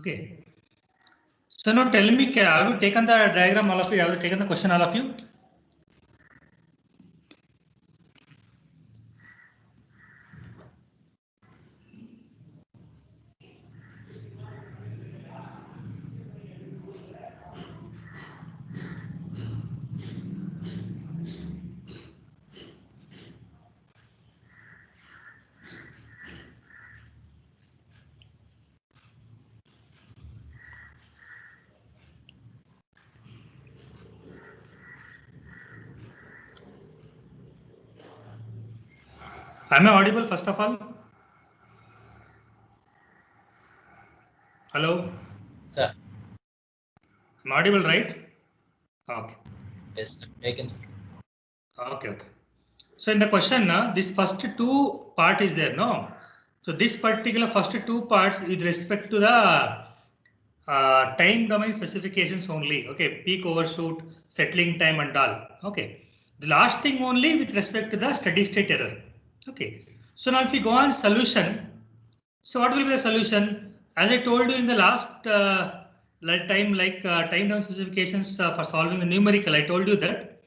Okay. So now tell me, have you taken the diagram, all of you? Have you taken the question, all of you? Am I audible first of all? Hello? Sir. I'm audible, right? Okay. Yes, taken, sir. Okay. So in the question, this first two part is there, no? So this particular first two parts with respect to the time domain specifications only. Okay, peak overshoot, settling time and all. Okay. The last thing only with respect to the steady state error. Okay. So now if you go on solution, so what will be the solution? As I told you in the last time domain specifications for solving the numerical, I told you that.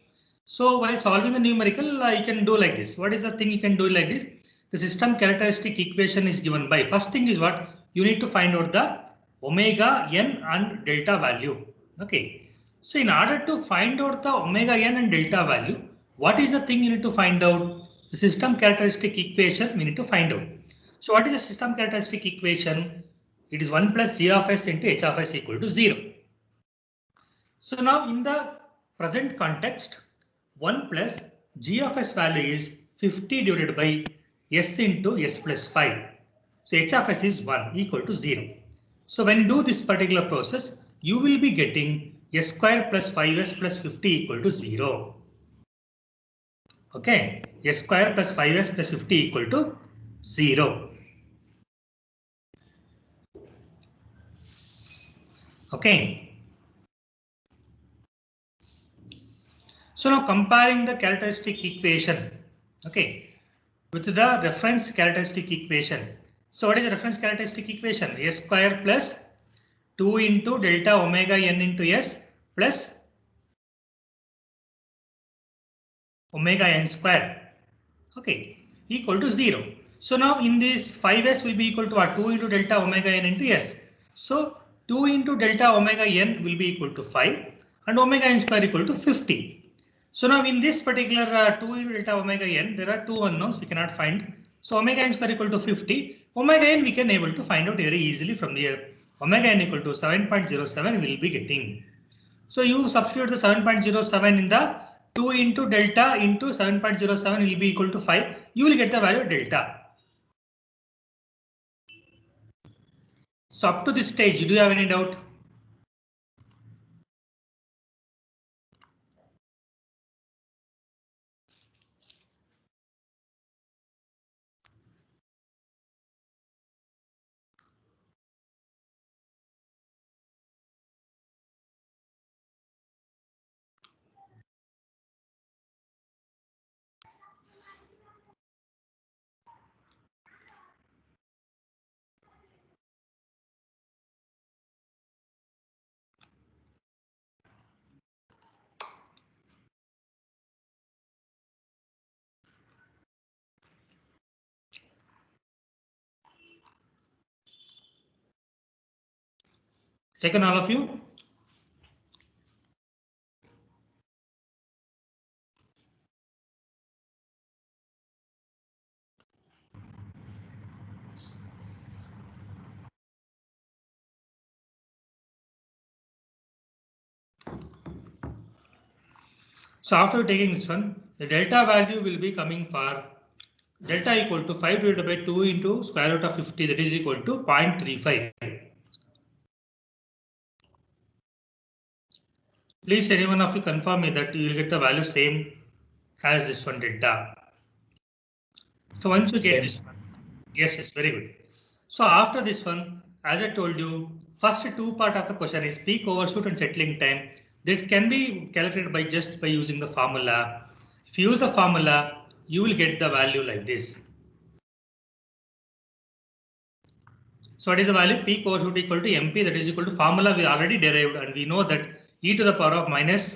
So while solving the numerical, you can do like this. What is the thing you can do like this? The system characteristic equation is given by, first thing is what? You need to find out the omega n and delta value. Okay. So in order to find out the omega n and delta value, what is the thing you need to find out? The system characteristic equation we need to find out. So what is the system characteristic equation? It is 1 plus g of s into h of s equal to 0. So now in the present context, 1 plus g of s value is 50 divided by s into s plus 5. So h of s is 1 equal to 0. So when you do this particular process, you will be getting s square plus 5s plus 50 equal to 0. Okay, s square plus 5s plus 50 equal to 0. Okay. So now comparing the characteristic equation, okay, with the reference characteristic equation. So what is the reference characteristic equation? S square plus 2 into delta omega n into s plus omega n square, okay, equal to 0. So now in this 5s will be equal to what? 2 into delta omega n into s. So 2 into delta omega n will be equal to 5 and omega n square equal to 50. So now in this particular 2 into delta omega n, there are two unknowns we cannot find. So omega n square equal to 50. Omega n we can able to find out very easily from here. Omega n equal to 7.07 will be getting. So you substitute the 7.07 in the 2 into delta into 7.07 will be equal to 5. You will get the value delta. So up to this stage, do you have any doubt? Taken all of you? So after taking this one, the delta value will be coming for delta equal to 5 divided by 2 into square root of 50, that is equal to 0.35. Please anyone of you confirm me that you will get the value same as this one delta. So once you get this one, yes, it's very good. So after this one, as I told you, first two part of the question is peak overshoot and settling time. This can be calculated by just by using the formula. If you use the formula, you will get the value like this. So what is the value? Peak overshoot equal to MP, that is equal to formula we already derived, and we know that e to the power of minus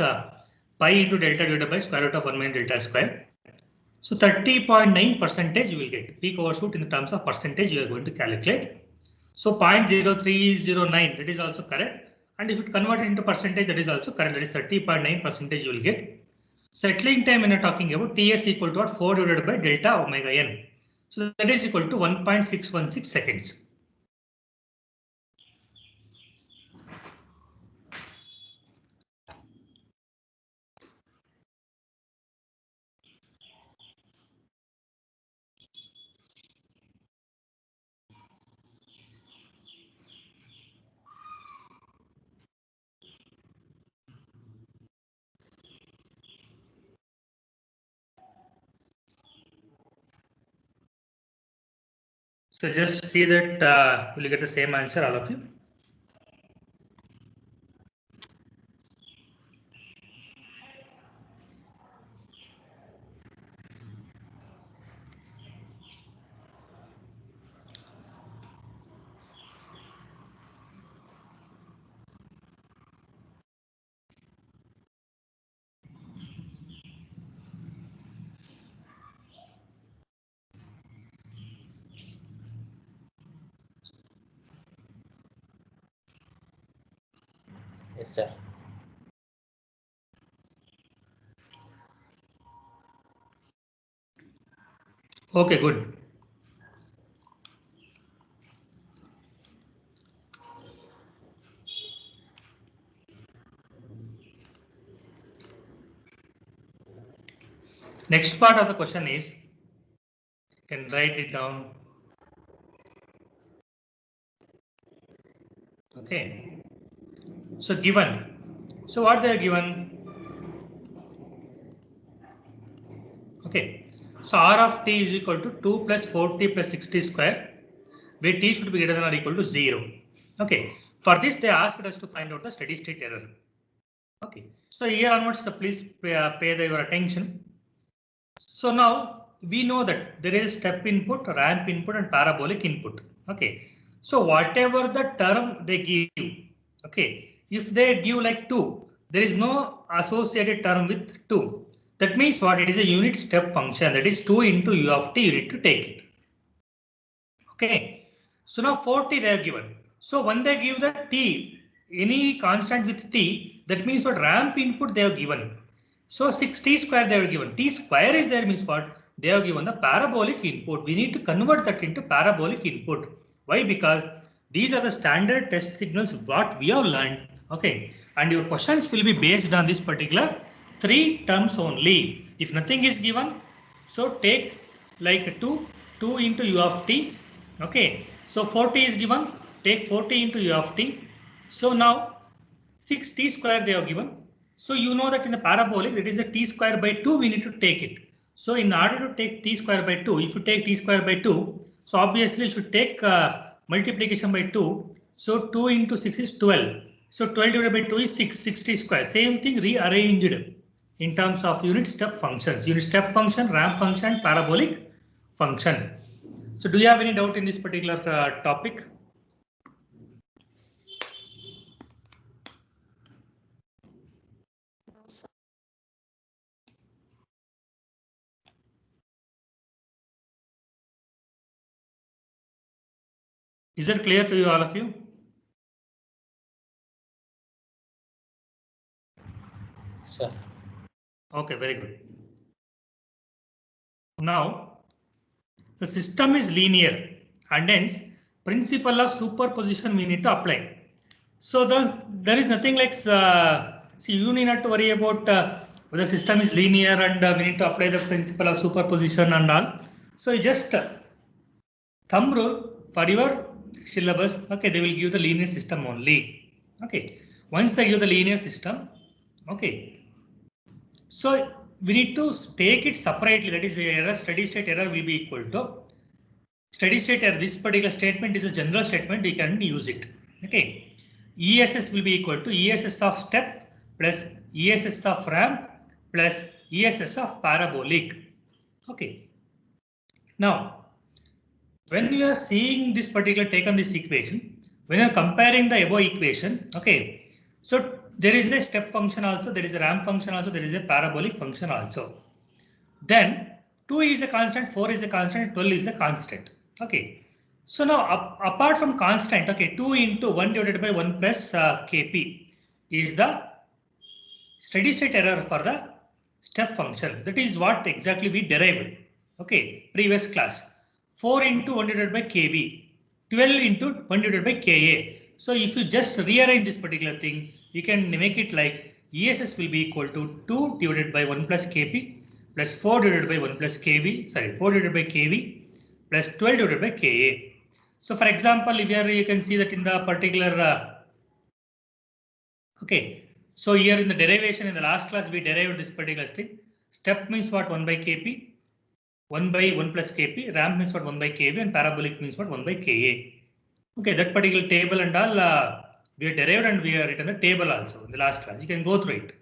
pi into delta divided by square root of 1 minus delta square. So 30.9% you will get peak overshoot in the terms of percentage you are going to calculate. So 0.0309, that is also correct. And if you convert it into percentage, that is also correct. That is 30.9% you will get. Settling time when you're talking about TS equal to what? 4 divided by delta omega n. So that is equal to 1.616 seconds. So just see that you will get the same answer, all of you. Yes, sir. Okay, good. Next part of the question is, you can write it down. Okay. So given. So what they are given? Okay. So R of t is equal to 2 plus 4t plus 60 square, where t should be greater than or equal to 0. Okay. For this, they asked us to find out the steady state error. Okay. So here onwards, please pay your attention. So now we know that there is step input, ramp input, and parabolic input. Okay. So whatever the term they give, okay, if they give like 2, there is no associated term with 2. That means what? It is a unit step function. That is 2 into u of t. You need to take it. Okay. So now 40 they are given. So when they give the t, any constant with t, that means what? Ramp input they have given. So 6t square they have given. T square is there means what? They have given the parabolic input. We need to convert that into parabolic input. Why? Because these are the standard test signals what we have learned. Okay. And your questions will be based on this particular 3 terms only. If nothing is given, so take like 2 into u of t. Okay. So 40 is given. Take 40 into u of t. So now 6t square they have given. So you know that in the parabolic, it is a t square by 2, we need to take it. So in order to take t square by 2, if you take t square by 2, so obviously you should take multiplication by 2. So 2 into 6 is 12. So 12 divided by 2 is 6, 60 square. Same thing rearranged in terms of unit step functions. Unit step function, ramp function, parabolic function. So do you have any doubt in this particular topic? Is that clear to you, all of you? Sir. Okay, very good. Now, the system is linear and hence principle of superposition we need to apply. So there is nothing like, see, you need not to worry about whether the system is linear and we need to apply the principle of superposition and all. So you just thumb rule for your syllabus, okay, they will give the linear system only. Okay, once they give the linear system, okay, so we need to take it separately. That is, the error, steady state error will be equal to steady state error. This particular statement is a general statement. We can use it. Okay. ESS will be equal to ESS of step plus ESS of ramp plus ESS of parabolic. Okay. Now, when you are seeing this particular take on this equation, when you are comparing the above equation, okay, so there is a step function also, there is a ramp function also, there is a parabolic function also. Then 2 is a constant, 4 is a constant, 12 is a constant. Okay. So now apart from constant, okay, 2 into 1 divided by 1 plus kp is the steady state error for the step function. That is what exactly we derived. Okay, previous class. 4 into 1 divided by kv, 12 into 1 divided by ka. So if you just rearrange this particular thing, you can make it like ESS will be equal to 2 divided by 1 plus kp plus 4 divided by 1 plus kv, sorry, 4 divided by kv plus 12 divided by ka. So for example, if here you can see that in the particular, okay, so here in the derivation in the last class, we derived this particular thing. Step means what? 1 by kp, 1 by 1 plus kp, ramp means what? 1 by kv, and parabolic means what? 1 by ka. Okay, that particular table and all we have derived and we have written the table also in the last class. You can go through it.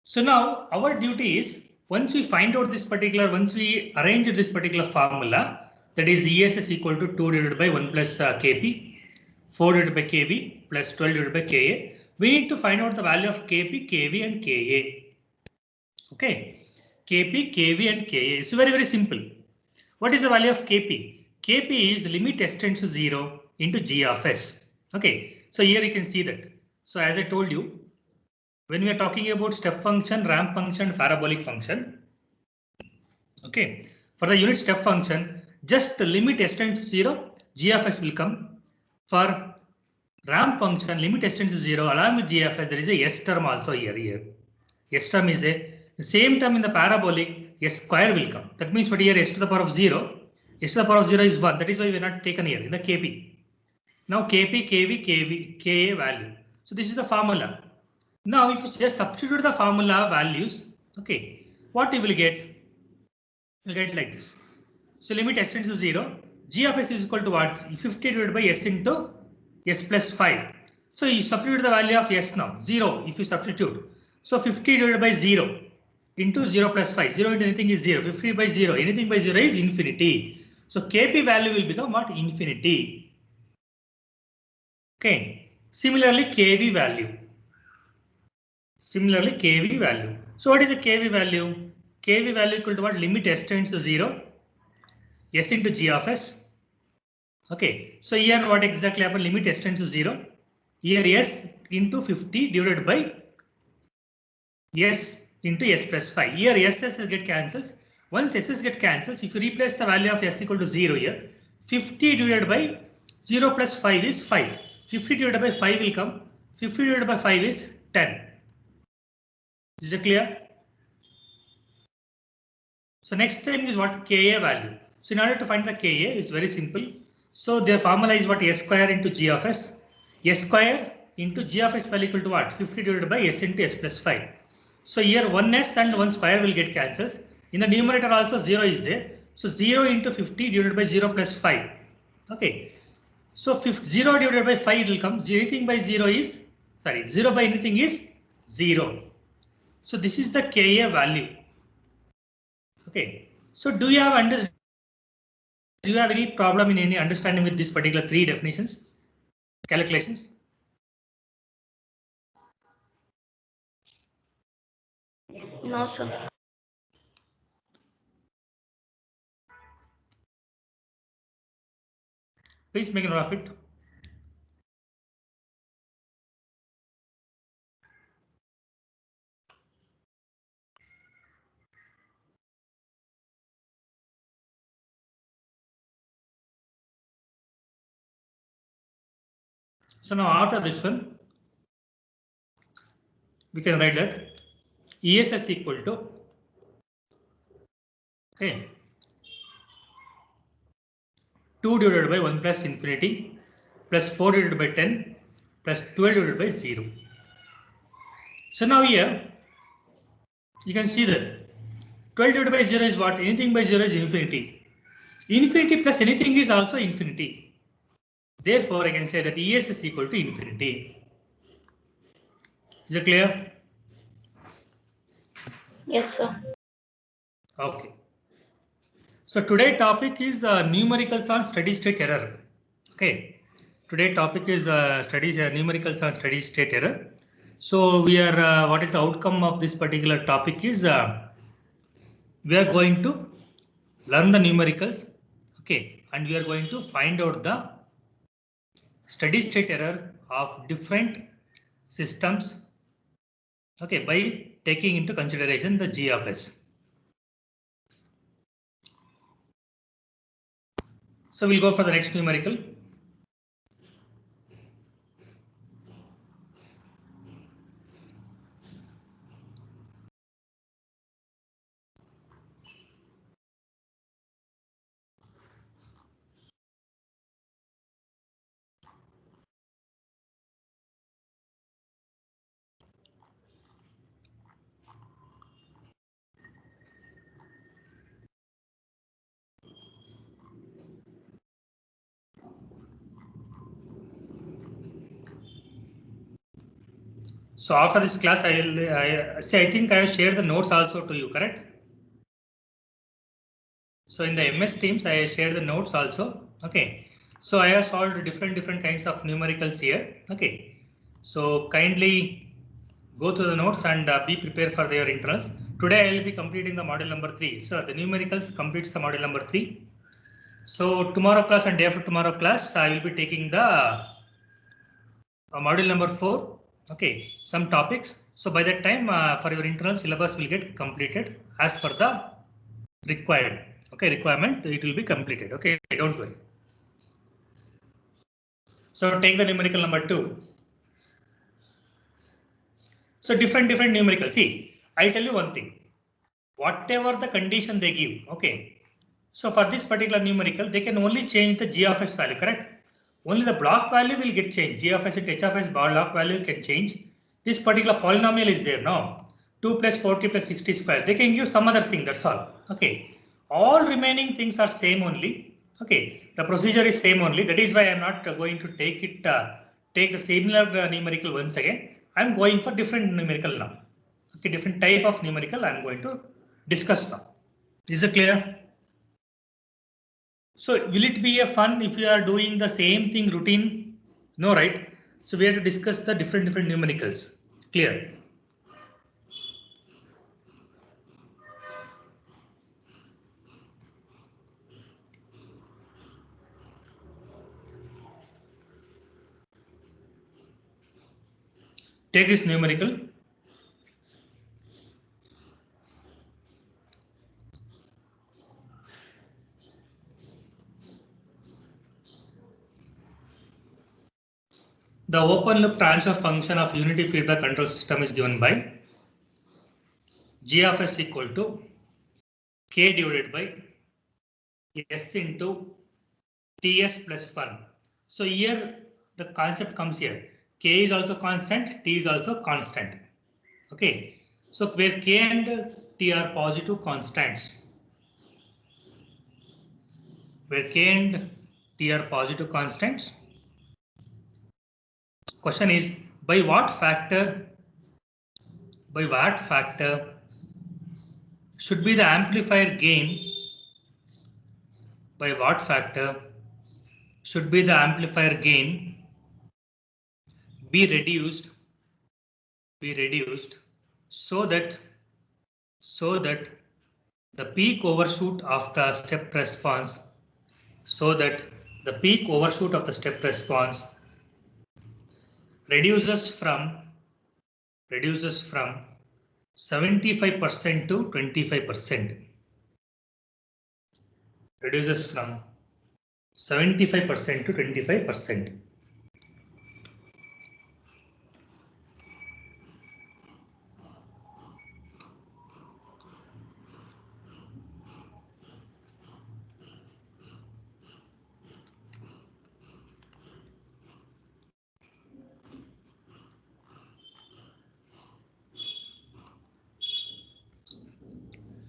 So now our duty is once we find out this particular, once we arrange this particular formula, that is ESS equal to 2 divided by 1 plus kp, 4 divided by kv plus 12 divided by ka. We need to find out the value of kp, kv and ka. Okay, kp, kv and ka. It's very, very simple. What is the value of kp? Kp is limit s tends to 0 into g of s. Okay, so here you can see that. So as I told you, when we are talking about step function, ramp function, parabolic function, okay, for the unit step function, just the limit s tends to 0, g of s will come. For ramp function, limit s tends to 0, along with g of s, there is a s term also here. S term is the same term in the parabolic, s square will come. That means what here, s to the power of 0, s to the power of 0 is 1. That is why we are not taken here in the kp. Now kp, kv, ka value. So this is the formula. Now if you just substitute the formula values, okay, what you will get? You will get like this. So limit s tends to 0, g of s is equal to what? 50 divided by s into s plus 5. So you substitute the value of s now, 0 if you substitute. So 50 divided by 0 into 0 plus 5. 0 into anything is 0. 50 by 0. Anything by 0 is infinity. So kp value will become what? Infinity. Okay. Similarly, kv value. So what is the kv value? Kv value equal to what? Limit s tends to 0. S into g of s. Okay. So here what exactly happened? Limit s tends to 0. Here s into 50 divided by s into s plus 5. Here s will get cancels. Once s get cancels, if you replace the value of s equal to 0 here, 50 divided by 0 plus 5 is 5. 50 divided by 5 will come. 50 divided by 5 is 10. Is it clear? So next thing is what? Ka value. So in order to find the Ka, it's very simple. So the formula is what? S square into g of s. S square into g of s value equal to what? 50 divided by s into s plus 5. So here 1s and 1 square will get cancels. In the numerator also 0 is there. So 0 into 50 divided by 0 plus 5. Okay. So 0 divided by 5 will come. Anything by 0 is, sorry, 0 by anything is 0. So this is the Ka value. Okay. So do you have any problem in any understanding with this particular 3 definitions, calculations? No, sir. Please make a note of it. So now after this one, we can write that ESS equal to, okay, 2 divided by 1 plus infinity plus 4 divided by 10 plus 12 divided by 0. So now here you can see that 12 divided by 0 is what? Anything by 0 is infinity. Infinity plus anything is also infinity. Therefore, I can say that ES is equal to infinity. Is it clear? Yes, sir. Okay. So today topic is numericals on steady state error. Okay, today topic is numericals on steady state error. So we are what is the outcome of this particular topic is we are going to learn the numericals. Okay, and we are going to find out the steady state error of different systems. Okay, by taking into consideration the G of S. So we'll go for the next numerical. So after this class, I think I have shared the notes also to you, correct? So in the MS Teams, I shared the notes also. Okay. So I have solved different kinds of numericals here. Okay. So kindly go through the notes and be prepared for their internals. Today I will be completing the model number 3. So the numericals completes the model number 3. So tomorrow class and day after tomorrow class, I will be taking the module number 4. Okay, some topics. So by that time, for your internal syllabus will get completed as per the required. Okay, requirement, it will be completed. Okay, don't worry. So take the numerical number 2. So different numericals. See, I'll tell you one thing. Whatever the condition they give, okay. So for this particular numerical, they can only change the G of S value, correct? Only the block value will get changed. G of S and H of S block value can change. This particular polynomial is there now. 2 plus 40 plus 60 square. They can give some other thing, that's all. Okay. All remaining things are same only. Okay. The procedure is same only. That is why I am not going to take the similar numerical once again. I am going for different numerical now. Okay. Different type of numerical I am going to discuss now. Is it clear? So will it be a fun if you are doing the same thing routine? No, right? So we have to discuss the different numericals. Clear? Take this numerical. The open loop transfer function of unity feedback control system is given by G of S equal to K divided by S into Ts plus 1. So here the concept comes here. K is also constant, T is also constant. Okay. So where K and T are positive constants. Where K and T are positive constants. Question is by what factor should be the amplifier gain? By what factor should be the amplifier gain be reduced so that the peak overshoot of the step response reduces from 75% to 25%. Reduces from 75% to 25%.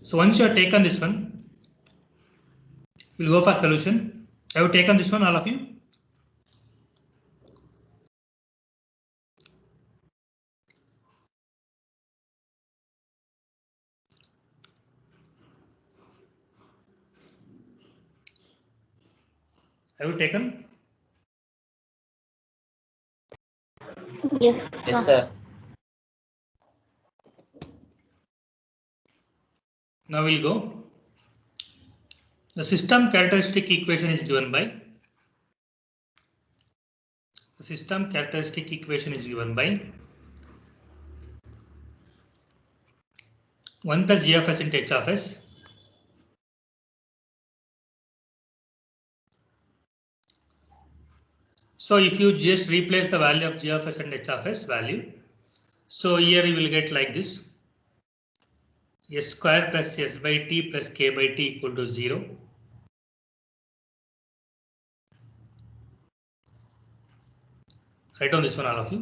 So once you have taken this one, we'll go for solution. Have you taken this one, all of you? Have you taken? Yes, Yes, sir. sir. Now we'll go. The system characteristic equation is given by. The system characteristic equation is given by 1 plus g of s into h of s. So if you just replace the value of g of s and h of s value, so here you will get like this: s square plus s by t plus k by t equal to 0. Write down this one, all of you.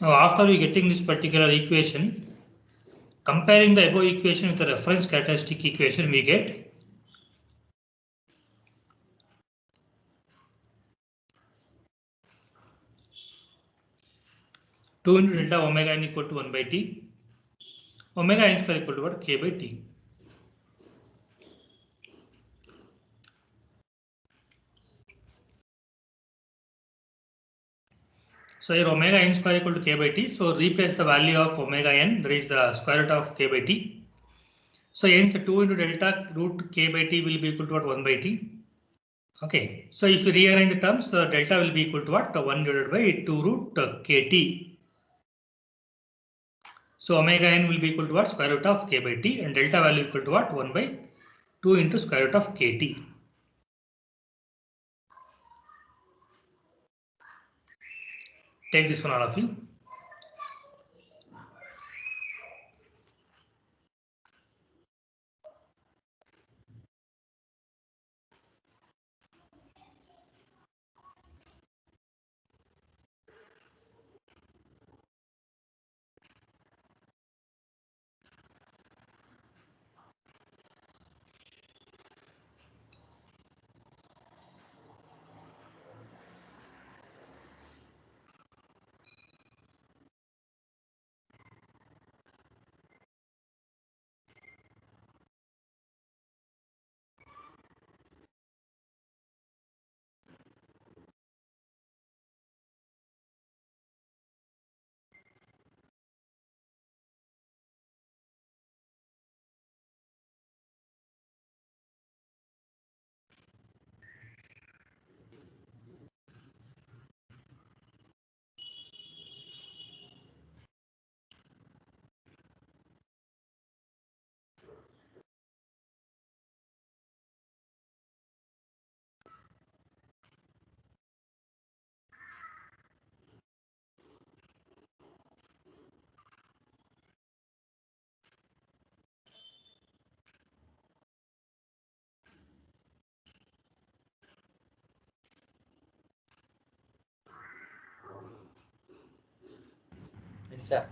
Now after we getting this particular equation, comparing the above equation with the reference characteristic equation, we get two into delta omega n equal to 1 by t, omega n square equal to what? K by t. So here omega n square equal to k by t. So replace the value of omega n, there is the square root of k by t. So hence 2 into delta root k by t will be equal to what? 1 by t. Okay. So if you rearrange the terms, delta will be equal to what? 1 divided by 2 root kt. So omega n will be equal to what? Square root of k by t, and delta value equal to what? 1 by 2 into square root of kt. Take this one, all of you. Yes, sir.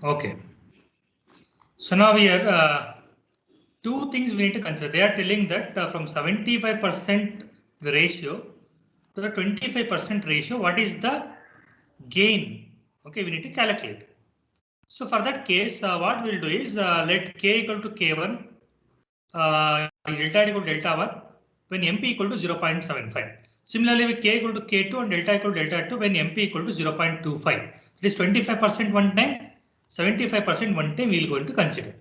Okay. So now we are two things we need to consider. They are telling that from 75% the ratio to the 25% ratio, what is the gain? Okay, we need to calculate. So for that case, what we'll do is let k equal to k1, delta equal to delta 1 when mp equal to 0.75. Similarly, with k equal to k2 and delta equal to delta 2 when mp equal to 0.25. It is 25% one time, 75% one time we will going to consider.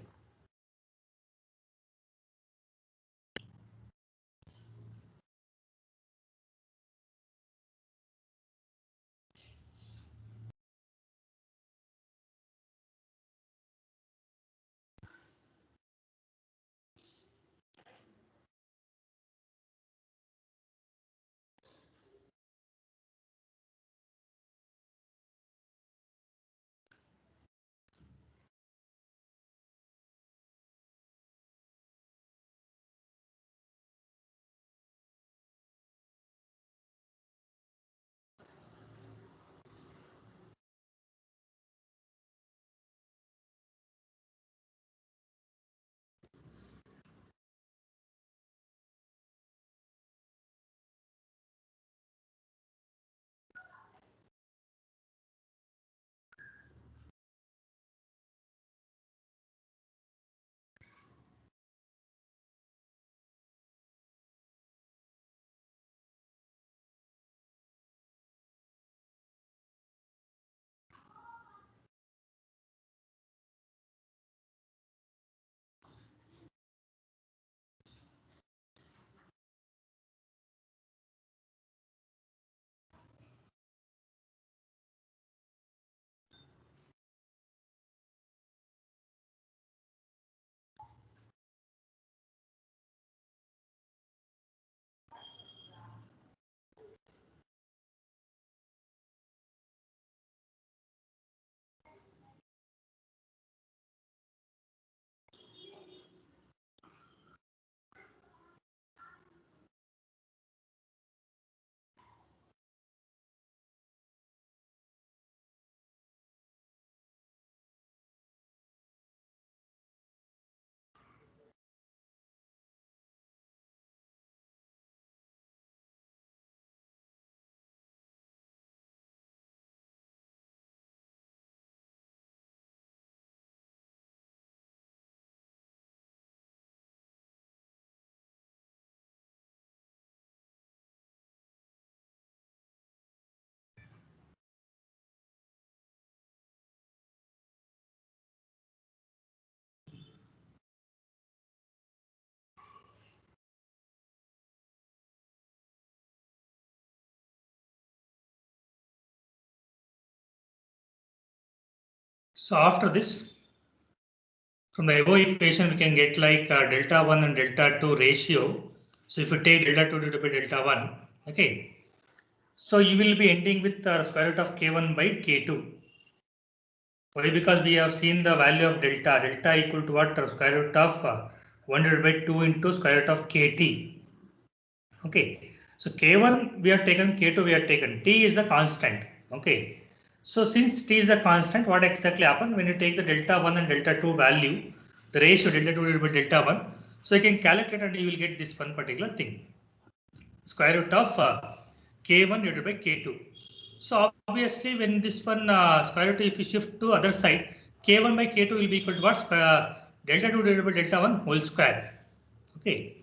So after this, from the above equation, we can get like delta 1 and delta 2 ratio. So if you take delta 2 divided by delta 1, okay. So you will be ending with square root of k1 by k2. Why? Because we have seen the value of delta. Delta equal to what? Square root of 1 divided by 2 into square root of kt. Okay. So k1 we have taken, k2 we have taken. T is the constant. Okay. So since T is the constant, what exactly happens when you take the delta 1 and delta 2 value, the ratio delta 2 divided by delta 1. So you can calculate and you will get this one particular thing. Square root of k1 divided by k2. So obviously when this one square root, if you shift to other side, k1 by k2 will be equal to what? Delta 2 divided by delta 1 whole square. Okay.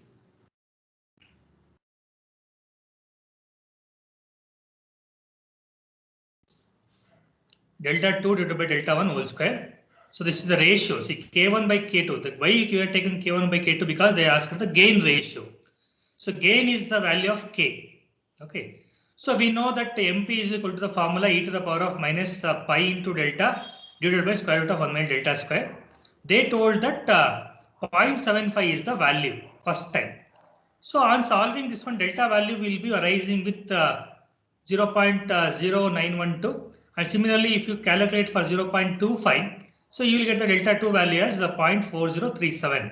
Delta 2 divided by delta 1 whole square. So this is the ratio. See, k1 by k2. Why you are taking k1 by k2? Because they asked for the gain ratio. So gain is the value of k. Okay. So we know that MP is equal to the formula e to the power of minus pi into delta divided by square root of 1 minus delta square. They told that 0.75 is the value first time. So on solving this one, delta value will be arising with 0.0912, and similarly if you calculate for 0.25, so you will get the delta 2 value as 0.4037.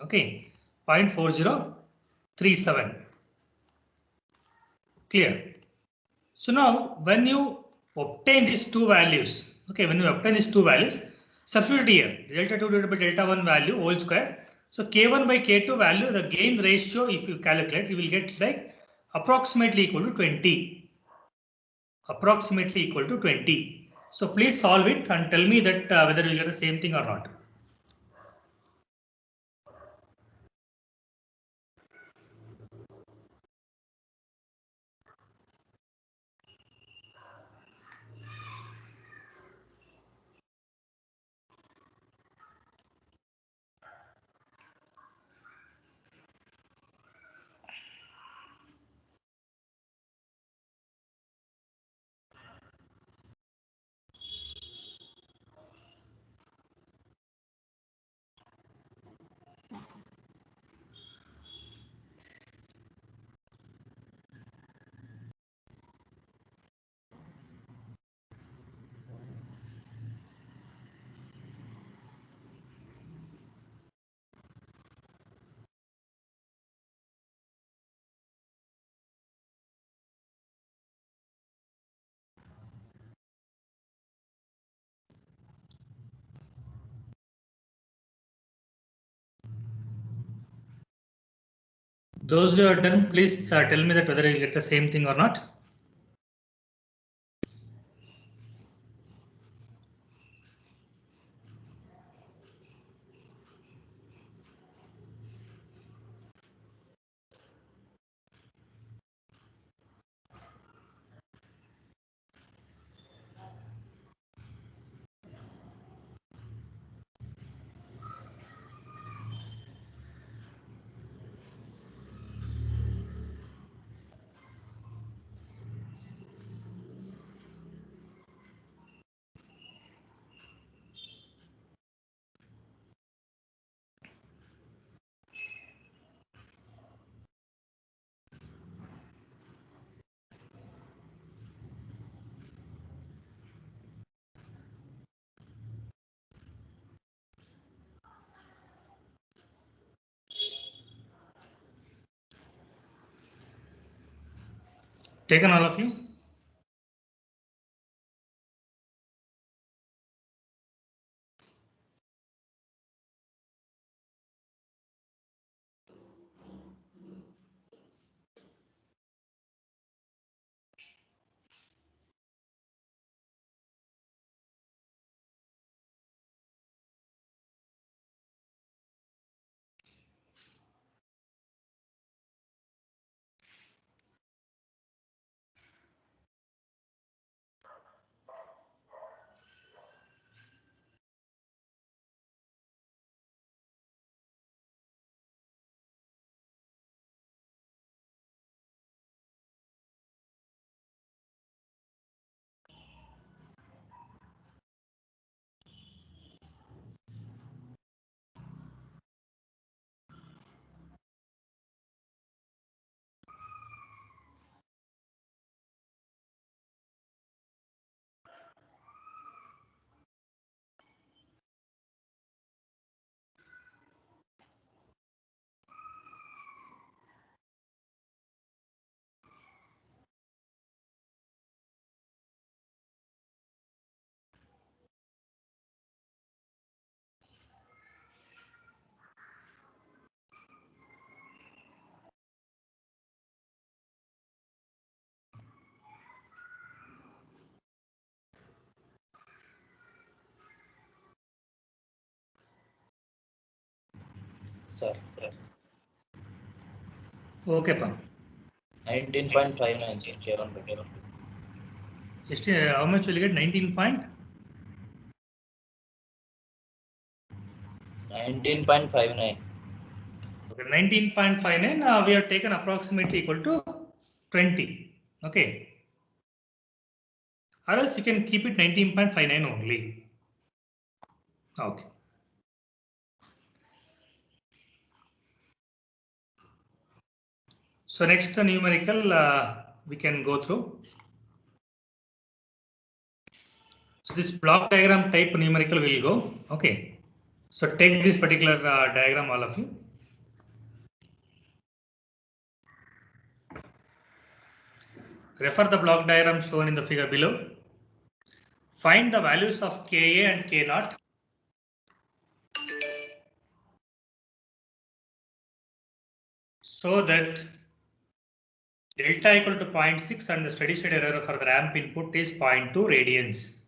Okay, 0.4037. Clear. So now when you obtain these two values, okay, when you obtain these two values, substitute here delta 2 divided by delta 1 value whole square. So k1 by k2 value, the gain ratio, if you calculate, you will get like approximately equal to 20. Approximately equal to 20. So please solve it and tell me that whether you will get the same thing or not. Those who are done, please tell me that whether you will get the same thing or not. Taken all of you? Sir. Okay, pa. 19.59, sir. K1 by K1. How much will you get? 19 point? 19.59. Okay, 19.59. We have taken approximately equal to 20. Okay. Or else you can keep it 19.59 only. Okay. So next numerical we can go through. So this block diagram type numerical will go. Okay. So take this particular diagram, all of you. Refer the block diagram shown in the figure below. Find the values of Ka and K0. So that delta equal to 0.6 and the steady state error for the ramp input is 0.2 radians.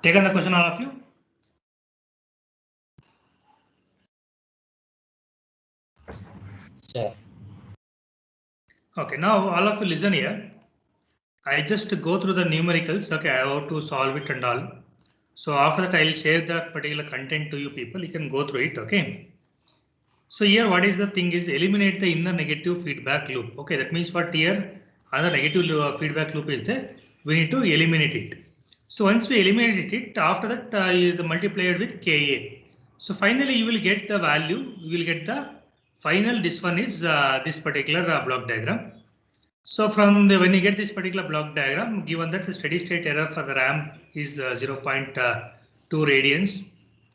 Taken the question, all of you? Sir. Okay, now all of you listen here. I just go through the numericals. Okay, I have to solve it and all. So after that, I'll share that particular content to you people. You can go through it. Okay. So here, what is the thing is eliminate the inner negative feedback loop. Okay, that means what here other negative feedback loop is there. We need to eliminate it. So once we eliminate it, after that the multiplied with Ka. So finally you will get the value. You will get the final. This one is this particular block diagram. So from the when you get this particular block diagram, given that the steady state error for the ramp is 0.2 radians.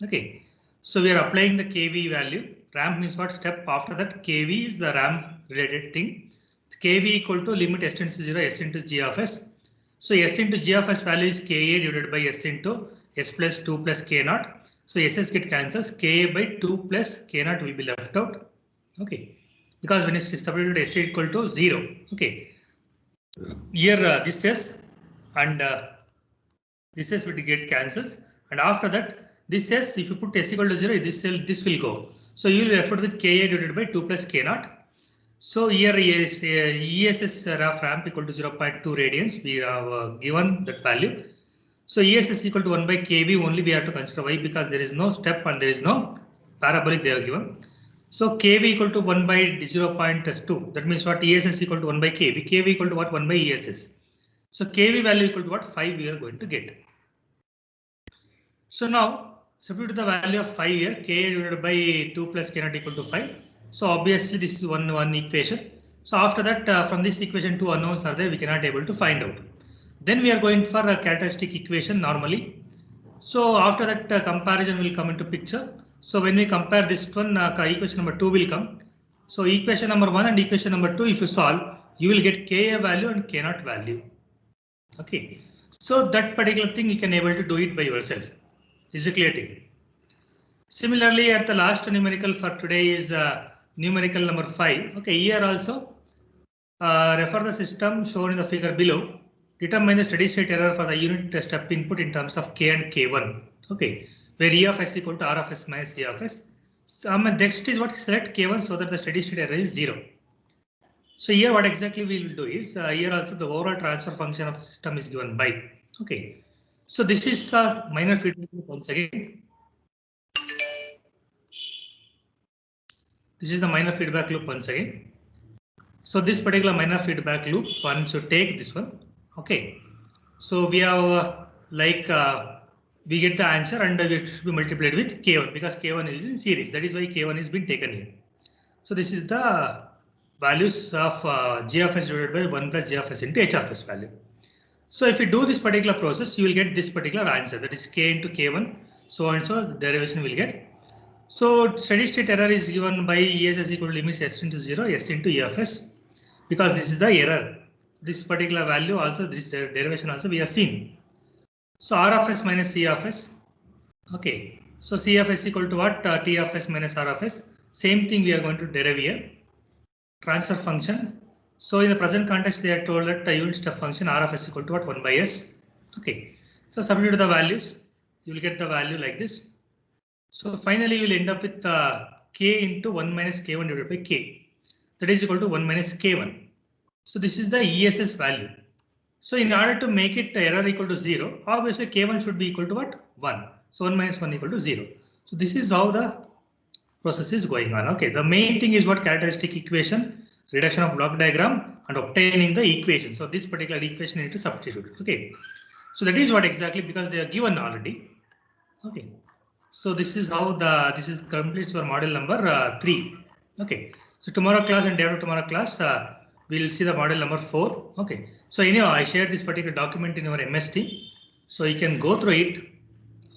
Okay. So we are applying the KV value. Ramp means what step after that KV is the ramp related thing. KV equal to limit s tends to 0 s into g of s. So s into g of s value is Ka divided by s into s plus 2 plus k naught. So ss get cancels. Ka by 2 plus k naught will be left out. Okay. Because when it's substituted s equal to 0. Okay. Here this s and this s will get cancels. And after that, this s, if you put s equal to 0, this will go. So you will be left with Ka divided by 2 plus k naught. So here is ESS rough ramp equal to 0.2 radians. We have given that value. So ESS equal to 1 by kV only we have to consider. Why? Because there is no step and there is no parabolic they have given. So kV equal to 1 by 0.2. That means what? ESS equal to 1 by kV. kV equal to what? 1 by ESS. So kV value equal to what? 5 we are going to get. So now substitute the value of 5 here. K divided by 2 plus k naught equal to 5. So obviously this is one equation. So after that from this equation two unknowns are there, we cannot able to find out. Then we are going for a characteristic equation normally. So after that comparison will come into picture. So when we compare this one, equation number 2 will come. So equation number 1 and equation number 2, if you solve, you will get Ka value and K0 value. Okay. So that particular thing you can able to do it by yourself. Is it clear to you? Similarly, at the last numerical for today is numerical number 5. Okay, here also refer the system shown in the figure below. Determine the steady state error for the unit step input in terms of K and K1. Okay, where E of S equal to R of S minus E of S. So next is what select K1 so that the steady state error is 0. So here what exactly we will do is here also the overall transfer function of the system is given by. Okay, so this is minor feedback once again. This is the minor feedback loop once again. So this particular minor feedback loop, one should take this one. Okay. So we have we get the answer and it should be multiplied with K1 because K1 is in series. That is why K1 has been taken here. So this is the values of G of S divided by 1 plus G of S into H of S value. So if you do this particular process, you will get this particular answer, that is K into K1, so and so the derivation will get. So steady state error is given by ES is equal to limit S into 0, S into E of S, because this is the error. This particular value also, this derivation also we have seen. So R of S minus C of S. Okay. So C of S equal to what? T of S minus R of S. Same thing we are going to derive here. Transfer function. So in the present context, they are told that the unit step function R of S equal to what? 1 by S. Okay. So substitute the values. You will get the value like this. So finally, you will end up with K into 1 minus K1 divided by K. That is equal to 1 minus K1. So this is the ESS value. So in order to make it error equal to 0, obviously K1 should be equal to what? 1. So 1 minus 1 equal to 0. So this is how the process is going on. Okay, the main thing is what? Characteristic equation, reduction of block diagram and obtaining the equation. So this particular equation you need to substitute. Okay, so that is what exactly, because they are given already. Okay, so this is how this is completes your model number 3. Okay, so tomorrow class and day after tomorrow class we'll see the model number 4. Okay, so anyhow I shared this particular document in our MST, so you can go through it.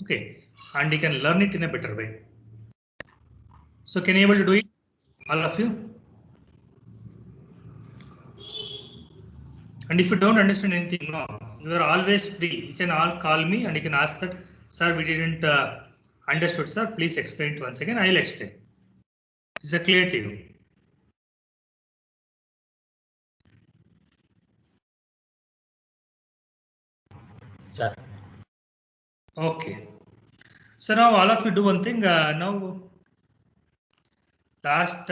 Okay, and you can learn it in a better way. So can you able to do it, all of you? And if you don't understand anything, no, you are always free. You can all call me and you can ask that, sir, we didn't understood, sir. Please explain it once again. I'll explain. Is it clear to you? Sir. Okay. So now all of you do one thing. Now last